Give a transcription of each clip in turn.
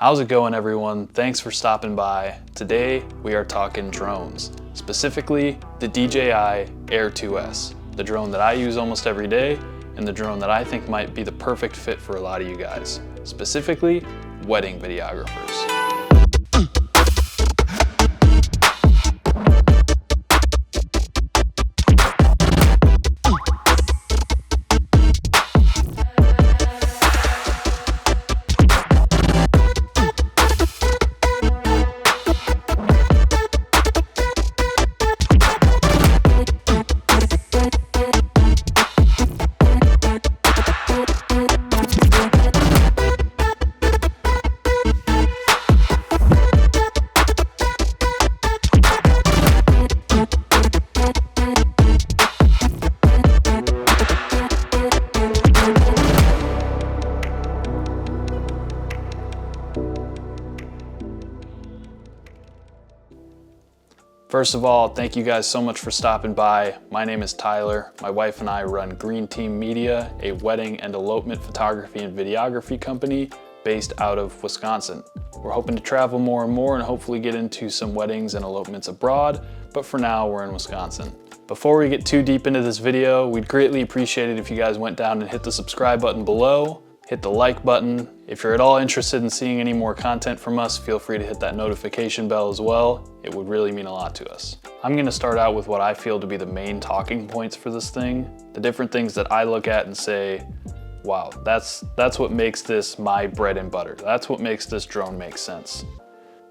How's it going, everyone? Thanks for stopping by. Today we are talking drones, specifically the DJI Air 2S, the drone that I use almost every day and the drone that I think might be the perfect fit for a lot of you guys, specifically wedding videographers. First of all, thank you guys so much for stopping by. My name is Tyler. My wife and I run Green Team Media, a wedding and elopement photography and videography company based out of Wisconsin. We're hoping to travel more and more and hopefully get into some weddings and elopements abroad, but for now we're in Wisconsin. Before we get too deep into this video, we'd greatly appreciate it if you guys went down and hit the subscribe button below, hit the like button. If you're at all interested in seeing any more content from us, feel free to hit that notification bell as well. It would really mean a lot to us. I'm gonna start out with what I feel to be the main talking points for this thing, the different things that I look at and say, wow, that's what makes this my bread and butter. That's what makes this drone make sense.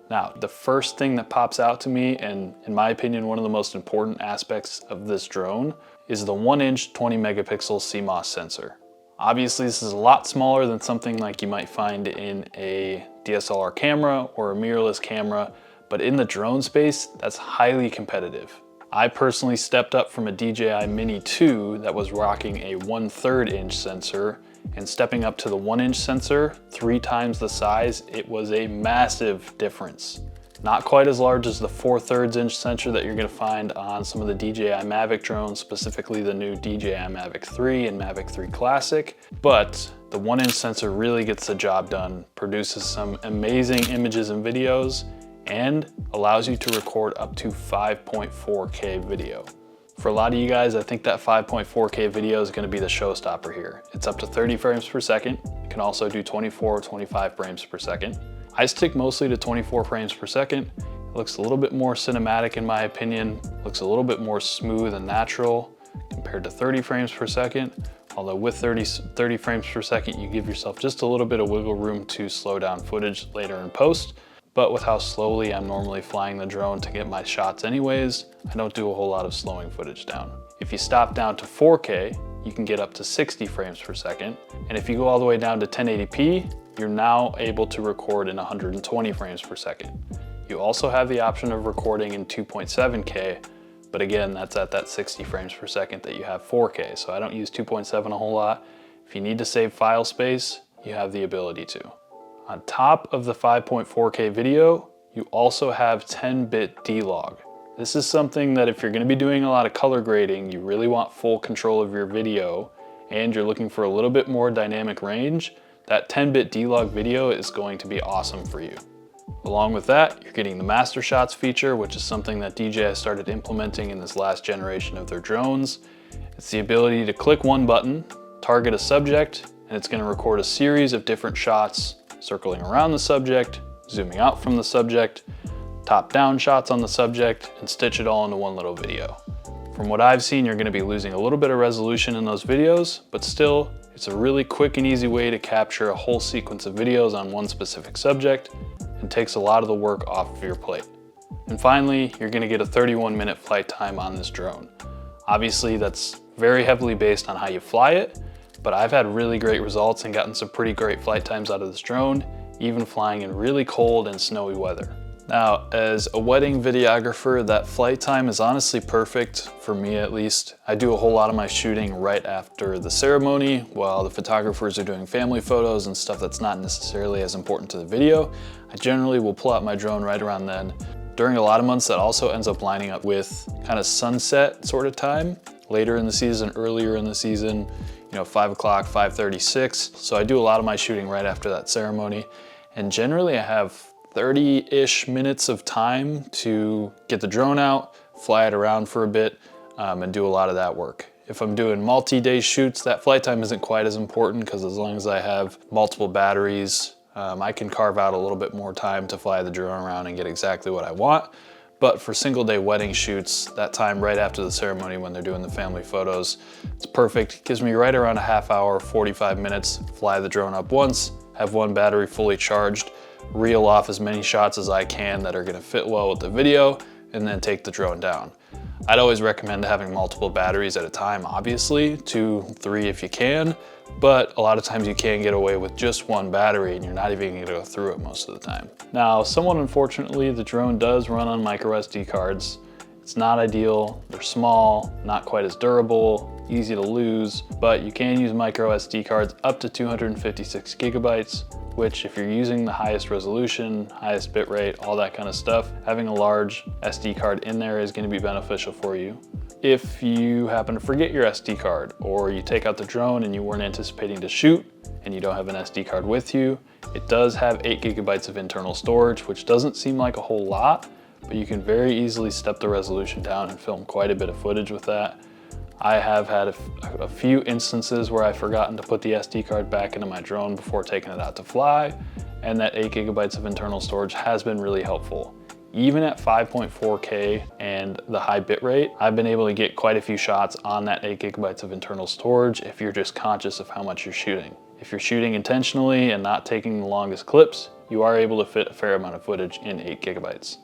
Now, the first thing that pops out to me, and in my opinion, one of the most important aspects of this drone, is the 1-inch 20 megapixel CMOS sensor. Obviously, this is a lot smaller than something like you might find in a DSLR camera or a mirrorless camera, but in the drone space, that's highly competitive. I personally stepped up from a DJI Mini 2 that was rocking a 1/3 inch sensor, and stepping up to the 1-inch sensor, 3 times the size, it was a massive difference. Not quite as large as the 4/3 inch sensor that you're gonna find on some of the DJI Mavic drones, specifically the new DJI Mavic 3 and Mavic 3 Classic, but the 1-inch sensor really gets the job done, produces some amazing images and videos, and allows you to record up to 5.4K video. For a lot of you guys, I think that 5.4K video is gonna be the showstopper here. It's up to 30 frames per second. It can also do 24 or 25 frames per second. I stick mostly to 24 frames per second. It looks a little bit more cinematic in my opinion, looks a little bit more smooth and natural compared to 30 frames per second. Although with 30 frames per second, you give yourself just a little bit of wiggle room to slow down footage later in post. But with how slowly I'm normally flying the drone to get my shots anyways, I don't do a whole lot of slowing footage down. If you stop down to 4K, you can get up to 60 frames per second. And if you go all the way down to 1080p, you're now able to record in 120 frames per second. You also have the option of recording in 2.7K, but again, that's at that 60 frames per second that you have 4K. So I don't use 2.7 a whole lot. If you need to save file space, you have the ability to. On top of the 5.4K video, you also have 10-bit D-Log. This is something that if you're gonna be doing a lot of color grading, you really want full control of your video, and you're looking for a little bit more dynamic range, that 10-bit D-Log video is going to be awesome for you. Along with that, you're getting the Master Shots feature, which is something that DJI started implementing in this last generation of their drones. It's the ability to click one button, target a subject, and it's gonna record a series of different shots circling around the subject, zooming out from the subject, top-down shots on the subject, and stitch it all into one little video. From what I've seen, you're gonna be losing a little bit of resolution in those videos, but still, it's a really quick and easy way to capture a whole sequence of videos on one specific subject and takes a lot of the work off of your plate. And finally, you're gonna get a 31-minute flight time on this drone. Obviously, that's very heavily based on how you fly it, but I've had really great results and gotten some pretty great flight times out of this drone, even flying in really cold and snowy weather. Now, as a wedding videographer, that flight time is honestly perfect, for me at least. I do a whole lot of my shooting right after the ceremony, while the photographers are doing family photos and stuff that's not necessarily as important to the video. I generally will pull out my drone right around then. During a lot of months, that also ends up lining up with kind of sunset sort of time, later in the season, earlier in the season, you know, 5 o'clock, 5:36. So I do a lot of my shooting right after that ceremony. And generally I have 30-ish minutes of time to get the drone out, fly it around for a bit, and do a lot of that work. If I'm doing multi-day shoots, that flight time isn't quite as important because as long as I have multiple batteries, I can carve out a little bit more time to fly the drone around and get exactly what I want. But for single day wedding shoots, that time right after the ceremony when they're doing the family photos, it's perfect. It gives me right around a half hour, 45 minutes, fly the drone up once, have one battery fully charged, reel off as many shots as I can that are gonna fit well with the video, and then take the drone down. I'd always recommend having multiple batteries at a time, obviously, 2, 3 if you can, but a lot of times you can get away with just one battery and you're not even gonna go through it most of the time. Now, somewhat unfortunately, the drone does run on micro SD cards. It's not ideal, they're small, not quite as durable, easy to lose, but you can use micro SD cards up to 256 gigabytes, which if you're using the highest resolution, highest bitrate, all that kind of stuff, having a large SD card in there is gonna be beneficial for you. If you happen to forget your SD card, or you take out the drone and you weren't anticipating to shoot, and you don't have an SD card with you, it does have 8 gigabytes of internal storage, which doesn't seem like a whole lot, but you can very easily step the resolution down and film quite a bit of footage with that. I have had a few instances where I've forgotten to put the SD card back into my drone before taking it out to fly, and that 8 gigabytes of internal storage has been really helpful. Even at 5.4K and the high bitrate, I've been able to get quite a few shots on that 8 gigabytes of internal storage if you're just conscious of how much you're shooting. If you're shooting intentionally and not taking the longest clips, you are able to fit a fair amount of footage in 8 gigabytes.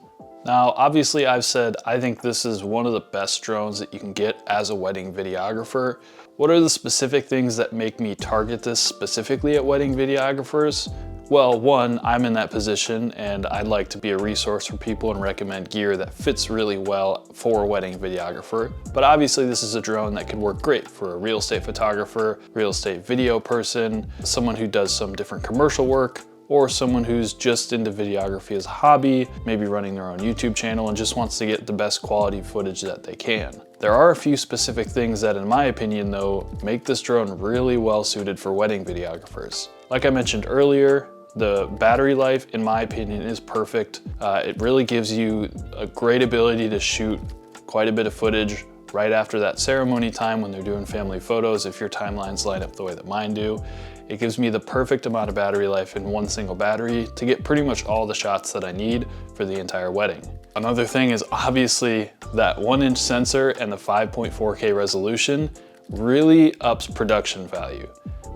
Now, obviously I've said I think this is one of the best drones that you can get as a wedding videographer. What are the specific things that make me target this specifically at wedding videographers? Well, one, I'm in that position and I'd like to be a resource for people and recommend gear that fits really well for a wedding videographer. But obviously this is a drone that could work great for a real estate photographer, real estate video person, someone who does some different commercial work, or someone who's just into videography as a hobby, maybe running their own YouTube channel and just wants to get the best quality footage that they can. There are a few specific things that, in my opinion though, make this drone really well suited for wedding videographers. Like I mentioned earlier, the battery life, in my opinion, is perfect. It really gives you a great ability to shoot quite a bit of footage right after that ceremony time when they're doing family photos, if your timelines line up the way that mine do. It gives me the perfect amount of battery life in one single battery to get pretty much all the shots that I need for the entire wedding. Another thing is obviously that 1-inch sensor and the 5.4K resolution really ups production value.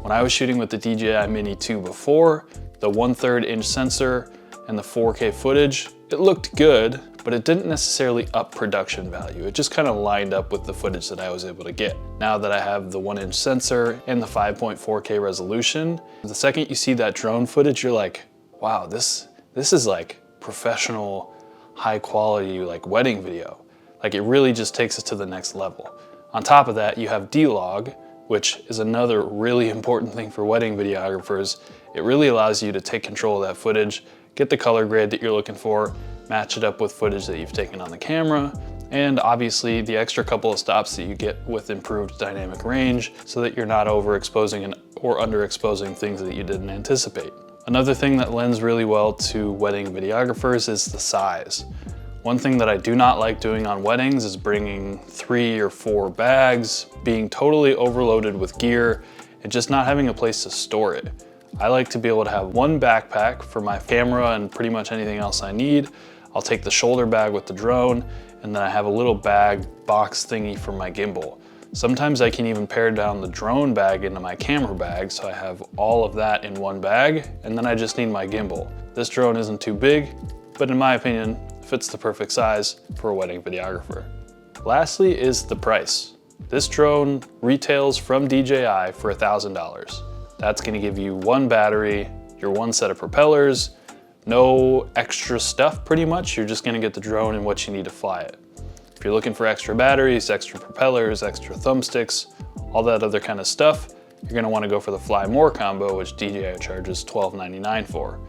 When I was shooting with the DJI Mini 2 before, the 1/3 inch sensor and the 4K footage, it looked good, but it didn't necessarily up production value. It just kind of lined up with the footage that I was able to get. Now that I have the 1-inch sensor and the 5.4K resolution, the second you see that drone footage, you're like, wow, this is like professional, high quality, like wedding video. Like it really just takes it to the next level. On top of that, you have D-Log, which is another really important thing for wedding videographers. It really allows you to take control of that footage, get the color grade that you're looking for, match it up with footage that you've taken on the camera, and obviously the extra couple of stops that you get with improved dynamic range so that you're not overexposing or underexposing things that you didn't anticipate. Another thing that lends really well to wedding videographers is the size. One thing that I do not like doing on weddings is bringing 3 or 4 bags, being totally overloaded with gear, and just not having a place to store it. I like to be able to have one backpack for my camera and pretty much anything else I need. I'll take the shoulder bag with the drone, and then I have a little bag box thingy for my gimbal. Sometimes I can even pare down the drone bag into my camera bag, so I have all of that in one bag, and then I just need my gimbal. This drone isn't too big, but in my opinion, fits the perfect size for a wedding videographer. Lastly is the price. This drone retails from DJI for $1,000. That's gonna give you one battery, your one set of propellers, no extra stuff pretty much. You're just gonna get the drone and what you need to fly it. If you're looking for extra batteries, extra propellers, extra thumbsticks, all that other kind of stuff, you're gonna wanna go for the Fly More combo, which DJI charges $12.99 for.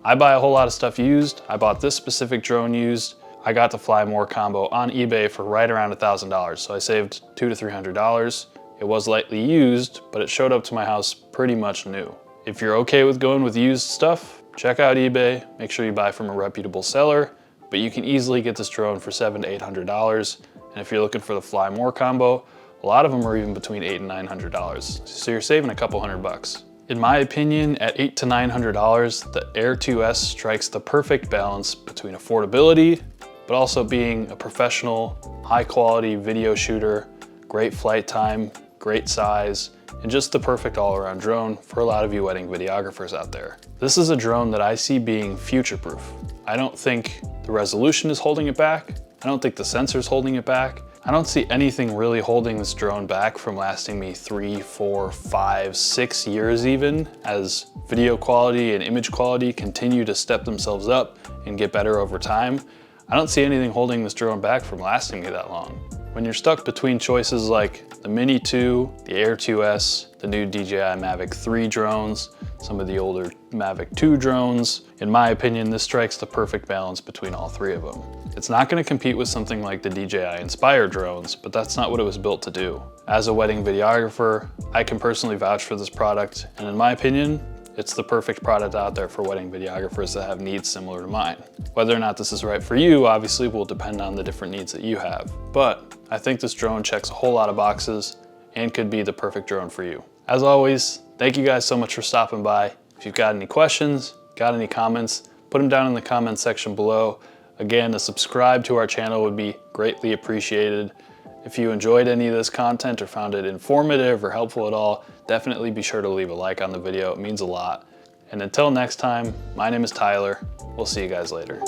I buy a whole lot of stuff used. I bought this specific drone used. I got the Fly More combo on eBay for right around $1,000, so I saved $200 to $300. It was lightly used, but it showed up to my house pretty much new. If you're okay with going with used stuff, check out eBay, make sure you buy from a reputable seller, but you can easily get this drone for $700 to $800. And if you're looking for the Fly More combo, a lot of them are even between $800 and $900. So you're saving a couple $100. In my opinion, at $800 to $900, the Air 2S strikes the perfect balance between affordability, but also being a professional, high quality video shooter, great flight time, great size, and just the perfect all-around drone for a lot of you wedding videographers out there. This is a drone that I see being future-proof. I don't think the resolution is holding it back. I don't think the sensor's holding it back. I don't see anything really holding this drone back from lasting me 3, 4, 5, 6 years even, as video quality and image quality continue to step themselves up and get better over time. I don't see anything holding this drone back from lasting me that long. When you're stuck between choices like the Mini 2, the Air 2S, the new DJI Mavic 3 drones, some of the older Mavic 2 drones, in my opinion, this strikes the perfect balance between all three of them. It's not going to compete with something like the DJI Inspire drones, but that's not what it was built to do. As a wedding videographer, I can personally vouch for this product, and in my opinion, it's the perfect product out there for wedding videographers that have needs similar to mine. Whether or not this is right for you, obviously, will depend on the different needs that you have. But I think this drone checks a whole lot of boxes and could be the perfect drone for you. As always, thank you guys so much for stopping by. If you've got any questions, got any comments, put them down in the comments section below. Again, to subscribe to our channel would be greatly appreciated. If you enjoyed any of this content or found it informative or helpful at all, definitely be sure to leave a like on the video. It means a lot. And until next time, my name is Tyler. We'll see you guys later.